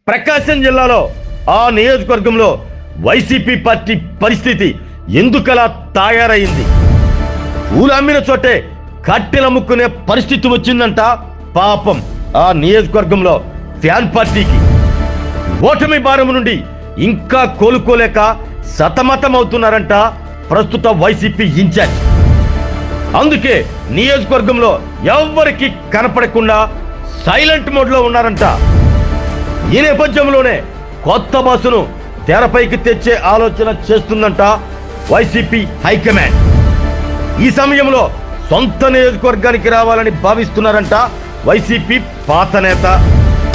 ప్రకాశం జిల్లాలో ఆ నియోజకవర్గంలో వైసీపీ పార్టీ పరిస్థితి ఎందుకలా తయారైంది? పూలు అమ్మిన చోటే కట్టెలమ్ముకునే పరిస్థితి వచ్చిందంట. పాపం ఆ నియోజకవర్గంలో ఫ్యాన్ పార్టీకి ఓటమి భారం నుండి ఇంకా కోలుకోలేక సతమతమవుతున్నారంట ప్రస్తుత వైసీపీ ఇన్ఛార్జ్. అందుకే నియోజకవర్గంలో ఎవ్వరికి కనపడకుండా సైలెంట్ మోడ్లో ఉన్నారంట. ఈ నేపథ్యంలోనే కొత్త బాసును తెరపైకి తెచ్చే ఆలోచన చేస్తుందంట వైసీపీ హైకమాండ్. ఈ సమయంలో సొంత నియోజకవర్గానికి రావాలని భావిస్తున్నారంట వైసీపీ పాత నేత.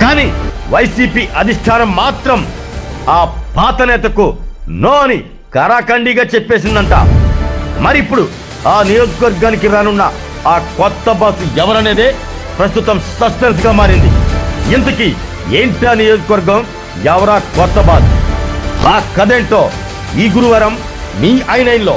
కానీ వైసీపీ అధిష్టానం మాత్రం ఆ పాత నేతకు నో అని కరాఖండిగా చెప్పేసిందంట. మరి ఇప్పుడు ఆ నియోజకవర్గానికి రానున్న ఆ కొత్త బాసు ఎవరనేదే ప్రస్తుతం సస్పెన్స్ గా మారింది. ఇంతకీ ఏంటా నియోజకవర్గం, ఎవరా కొత్త బాస్? ఆ కథేంటో ఈ గురువారం మీ i9లో.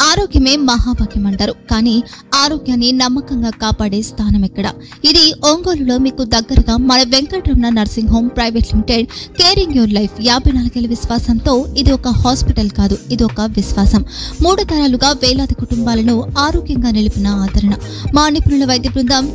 ఆరోగ్యమే మహాభాగ్యం అంటారు, కానీ ఆరోగ్యాన్ని నమ్మకంగా కాపాడే స్థానం ఎక్కడ? ఇది ఒంగోలులో మీకు దగ్గరగా మన Venkataramana nursing home private limited. Caring your life 54 విశ్వాసంతో ఇది ఒక హాస్పిటల్ కాదు, ఇది ఒక విశ్వాసం. 3 తరాలుగా వేలాది కుటుంబాలను ఆరోగ్యంగా నిలిపిన ఆదరణ. మా నిపుణుల వైద్య బృందం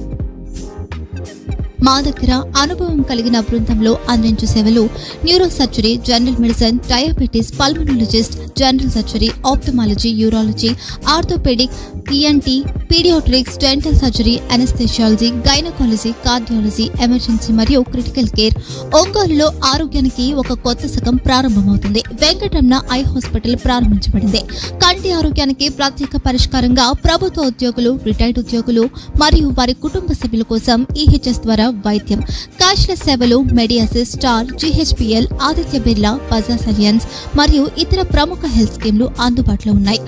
మా దగ్గర అనుభవం కలిగిన బృందంలో అందించే సేవలు neuro surgery, general medicine, diabetes, pulmonologist, general surgery, ophthalmology, urology, orthopaedic, ENT, paediatrics, dental surgery, anaesthesiology, gynaecology, cardiology, emergency మరియు క్రిటికల్ కేర్. ఒంగోలులో ఆరోగ్యానికి ఒక కొత్త శకం ప్రారంభమవుతుంది. వెంకటరమణ ఐ హాస్పిటల్ ప్రారంభించబడింది. కంటి ఆరోగ్యానికి ప్రత్యేక పరిష్కారంగా ప్రభుత్వ ఉద్యోగులు, రిటైర్డ్ ఉద్యోగులు మరియు వారి కుటుంబ సభ్యుల కోసం EHS ద్వారా వైద్యం, క్యాష్లెస్ సేవలు, Medi Assist, Star, GHPL, Aditya Birla, Bajaj Allianz మరియు ఇతర ప్రముఖ హెల్త్ స్కీమ్లు అందుబాటులో ఉన్నాయి.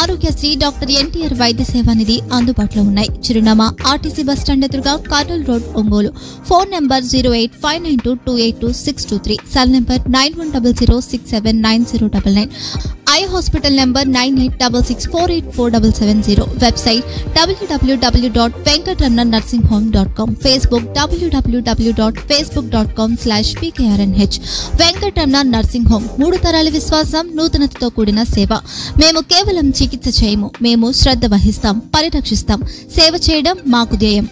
ఆరోగ్యశ్రీ, డాక్టర్ NTR వైద్య సేవా నిధి అందుబాటులో ఉన్నాయి. చిరునామా RTC బస్టాండ్ ఎదురుగా, Kurnool road, Ongole. Phone number 08592282623, cell number 9100679099. Eye hospital number 9866484770. Website www.venkatramananursinghome.com. Facebook www.facebook.com/pkrnh. Venkataramana nursing home, 3 తరాల విశ్వాసం, నూతనతతో కూడిన సేవ. మేము కేవలం చికిత్స చేయము, మేము శ్రద్ధ వహిస్తాం, పరిరక్షిస్తాం. సేవ చేయడం మాకు ధ్యేయం.